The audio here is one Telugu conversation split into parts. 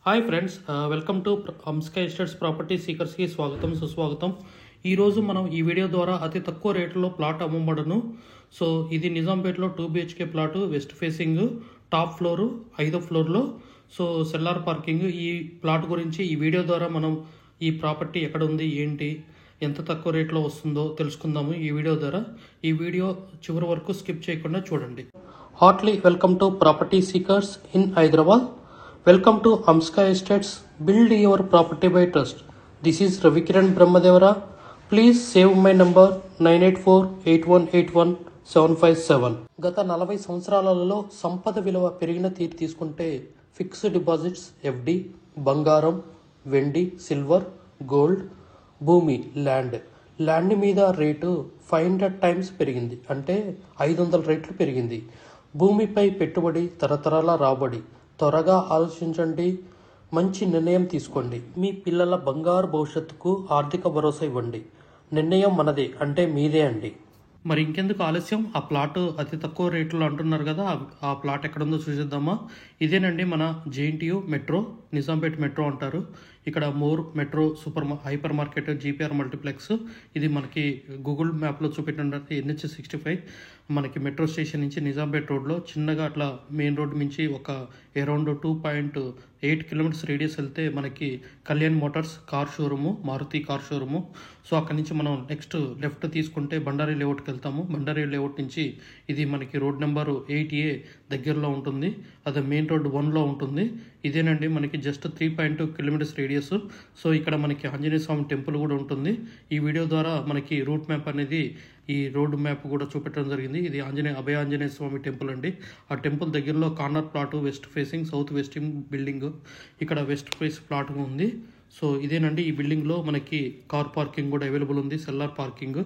హాయ్ ఫ్రెండ్స్, వెల్కమ్ టు అంస్కా ఎస్టేట్స్ ప్రాపర్టీ సీకర్స్కి స్వాగతం సుస్వాగతం. ఈరోజు మనం ఈ వీడియో ద్వారా అతి తక్కువ రేట్లో ప్లాట్ అమ్మబడను. సో ఇది నిజాంపేటలో 2 BHK flat, west facing, top floor, 5వ ఫ్లోర్లో. So cellar parking. ఈ ప్లాట్ గురించి ఈ వీడియో ద్వారా మనం ఈ ప్రాపర్టీ ఎక్కడ ఉంది, ఏంటి, ఎంత తక్కువ రేట్లో వస్తుందో తెలుసుకుందాము ఈ వీడియో ద్వారా. ఈ వీడియో చివరి వరకు స్కిప్ చేయకుండా చూడండి. Heartly welcome to property seekers in Hyderabad. Welcome to Amska Estates. Build your property by trust. This is Ravikiran Brahmadevara. Please save my number 9848181757. గత 40 సంవత్సరాలలో సంపద విలువ పెరిగిన తీరు తీసుకుంటే ఫిక్స్డ్ డిపాజిట్స్, FD, బంగారం, వెండి, సిల్వర్, గోల్డ్, భూమి, ల్యాండ్ మీద రేటు 500 టైమ్స్ పెరిగింది, అంటే 500 రెట్లు పెరిగింది. భూమిపై పెట్టుబడి, తరతరాల రాబడి. త్వరగా ఆలోచించండి, మంచి నిర్ణయం తీసుకోండి. మీ పిల్లల బంగారు భవిష్యత్తుకు ఆర్థిక భరోసా ఇవ్వండి. నిర్ణయం మనదే, అంటే మీదే అండి. మరి ఇంకెందుకు ఆలస్యం, ఆ ప్లాట్ అతి తక్కువ రేట్లో అంటున్నారు కదా, ఆ ప్లాట్ ఎక్కడుందో చూసేద్దామా. ఇదేనండి మన JNTU మెట్రో, నిజాంపేట్ మెట్రో అంటారు. ఇక్కడ more metro hyper market, GPR multiplex. ఇది మనకి గూగుల్ మ్యాప్లో చూపెట్టినట్టు NH65 మనకి మెట్రో స్టేషన్ నుంచి నిజాంపేట్ రోడ్లో చిన్నగా అట్లా మెయిన్ రోడ్ నుంచి ఒక అరౌండ్ 2.8 కిలోమీటర్స్ రేడియస్ వెళ్తే మనకి Kalyan Motors car showroom, Maruti car showroom. So అక్కడి నుంచి మనం నెక్స్ట్ లెఫ్ట్ తీసుకుంటే బండారీ లేఅవుట్కి వెళ్తాము. బండారీ లేఅవుట్ నుంచి ఇది మనకి రోడ్ నెంబరు 8A దగ్గరలో ఉంటుంది. అది మెయిన్ రోడ్ 1లో ఉంటుంది. ఇదేనండి మనకి జస్ట్ 3.2 కిలోమీటర్స్ రేడియస్. సో ఇక్కడ మనకి ఆంజనేయ స్వామి టెంపుల్ కూడా ఉంటుంది. ఈ వీడియో ద్వారా మనకి రూట్ మ్యాప్ అనేది, ఈ రోడ్ మ్యాప్ కూడా చూపెట్టడం జరిగింది. ఇది అభయ ఆంజనేయ స్వామి టెంపుల్ అండి. ఆ టెంపుల్ దగ్గరలో corner plot, west facing, south westing building. ఇక్కడ వెస్ట్ ఫేస్ ప్లాట్ ఉంది. సో ఇదేనండి, ఈ బిల్డింగ్లో మనకి కార్ పార్కింగ్ కూడా అవైలబుల్ ఉంది, సెల్లార్ పార్కింగ్.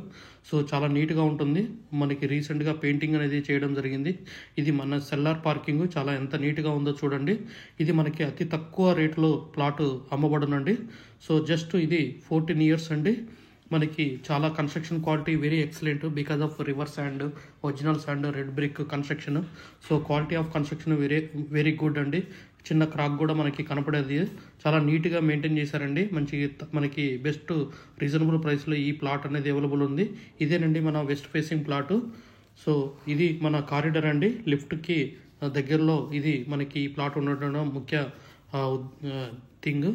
సో చాలా నీట్గా ఉంటుంది. మనకి రీసెంట్గా పెయింటింగ్ అనేది చేయడం జరిగింది. ఇది మన సెల్లార్ పార్కింగ్ చాలా ఎంత నీట్గా ఉందో చూడండి. ఇది మనకి అతి తక్కువ రేట్లో ప్లాట్ అమ్మబడునండి. సో జస్ట్ ఇది 14 ఇయర్స్ అండి. మనకి చాలా construction quality very excellent because of river sand, original sand, red brick construction. So quality of construction very good అండి. చిన్న క్రాక్ కూడా మనకి కనపడేది. చాలా నీట్గా మెయింటైన్ చేశారండి. మనకి బెస్ట్ రీజనబుల్ ప్రైస్లో ఈ ప్లాట్ అనేది అవైలబుల్ ఉంది. ఇదేనండి మన వెస్ట్ ఫేసింగ్ ప్లాటు. సో ఇది మన కారిడార్ అండి. లిఫ్ట్కి దగ్గరలో ఇది మనకి ఈ ప్లాట్ ఉండడం ముఖ్య థింగ్.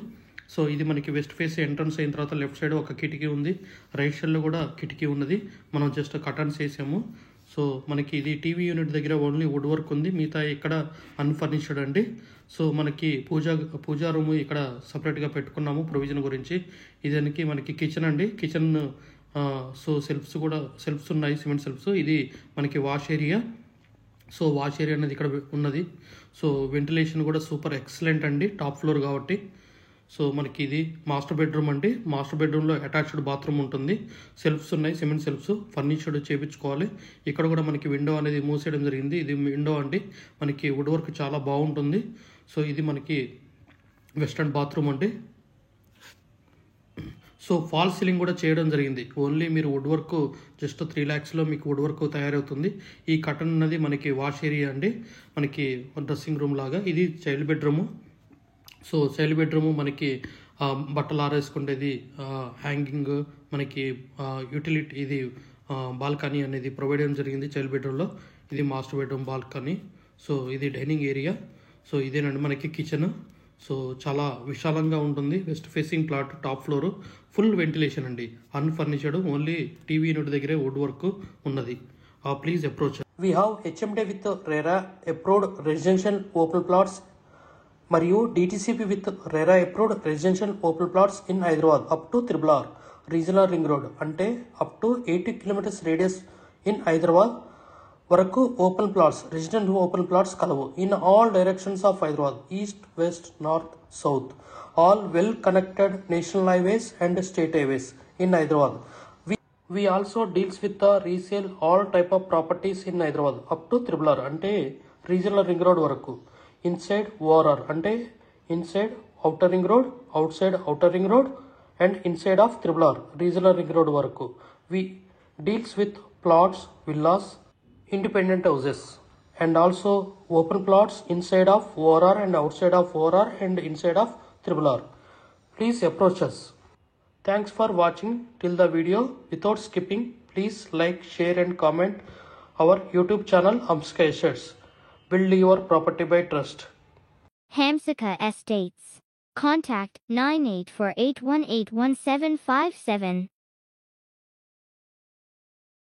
సో ఇది మనకి వెస్ట్ ఫేస్ ఎంట్రన్స్ అయిన తర్వాత లెఫ్ట్ సైడ్ ఒక కిటికీ ఉంది, రైట్ సైడ్లో కూడా కిటికీ ఉన్నది. మనం జస్ట్ కర్టన్స్ వేసాము. సో మనకి ఇది టీవీ యూనిట్ దగ్గర ఓన్లీ వుడ్ వర్క్ ఉంది, మిగతా ఇక్కడ అన్ఫర్నిష్డ్ అండి. సో మనకి పూజా రూమ్ ఇక్కడ సపరేట్గా పెట్టుకున్నాము ప్రొవిజన్ గురించి. ఇదానికి మనకి కిచెన్ అండి. కిచెన్ సో సెల్ఫ్స్ ఉన్నాయి, సిమెంట్ సెల్ఫ్స్. ఇది మనకి wash area. So wash area అనేది ఇక్కడ ఉన్నది. సో వెంటిలేషన్ కూడా సూపర్ ఎక్సలెంట్ అండి, టాప్ ఫ్లోర్ కాబట్టి. సో మనకి ఇది మాస్టర్ బెడ్రూమ్ అండి. మాస్టర్ బెడ్రూమ్లో అటాచ్డ్ బాత్రూమ్ ఉంటుంది. సెల్ఫ్స్ ఉన్నాయి, సిమెంట్ సెల్ఫ్స్, ఫర్నిచర్డ్ చేయించుకోవాలి. ఇక్కడ కూడా మనకి విండో అనేది మూసేయడం జరిగింది. ఇది విండో అండి. మనకి వుడ్ వర్క్ చాలా బాగుంటుంది. సో ఇది మనకి వెస్టర్న్ బాత్రూమ్ అండి. సో ఫాల్ సీలింగ్ కూడా చేయడం జరిగింది. ఓన్లీ మీరు వుడ్ వర్క్ జస్ట్ 3 lakhsలో మీకు వుడ్ వర్క్ తయారవుతుంది. ఈ కర్టన్ అనేది మనకి వాష్ ఏరియా అండి, మనకి డ్రెస్సింగ్ రూమ్ లాగా. ఇది child bedroom. So child bedroom మనకి బట్టలు ఆరేసుకునేది, హ్యాంగింగ్, మనకి యూటిలిటీ, ఇది బాల్కనీ అనేది ప్రొవైడ్ చేయడం జరిగింది చైల్డ్ బెడ్రూమ్లో. ఇది మాస్టర్ బెడ్రూమ్ బాల్కనీ. సో ఇది డైనింగ్ ఏరియా. సో ఇదేనండి మనకి కిచెన్. సో చాలా విశాలంగా ఉంటుంది. West facing plot, top floor, full ventilation అండి, అన్ఫర్నిచర్డ్. ఓన్లీ టీవీ యూనిట్ దగ్గరే వుడ్ వర్క్ ఉన్నది. Please approach. We have HMD with RERA approved residential open plots మరియు DTCP with RERA approved residential open plots in Hyderabad up to RRR regional ring road, అంటే up to 80 kilometres radius in Hyderabad వరకు open plots, residential open plots కలవు. In all directions of Hyderabad, east, west, north, south, all well connected national highways and state highways in Hyderabad. We also deals with the resale all type of properties in Hyderabad up to RRR, అంటే రీజనల్ రింగ్ రోడ్ వరకు. ఇన్సైడ్ ORR, అంటే inside outer ring road, outside outer ring road and inside of RRR regional ring road వరకు. We deals with plots, villas, independent houses. and also open plots inside of ORR and outside of ORR and inside of RRR. Please approach us. Thanks for watching till the video. Without skipping, please like, share and comment our YouTube channel Hamsika Estates. Build your property by trust. Hamsika Estates. Contact 9848181757.